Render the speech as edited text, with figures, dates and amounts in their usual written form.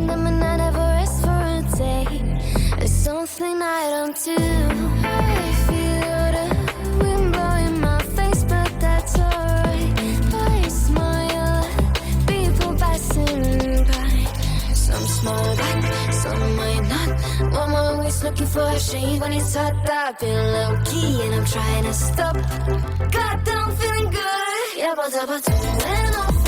chasing them and I never rest for a day. There's something I don't do. I feel the wind blowing my face, but that's alright. I smile at people passing by. Some smile back, some might not. I'm always looking for a shade when it's hot. I've been low-key and I'm trying to stop. God, that I'm feeling good. Yeah, but when I'm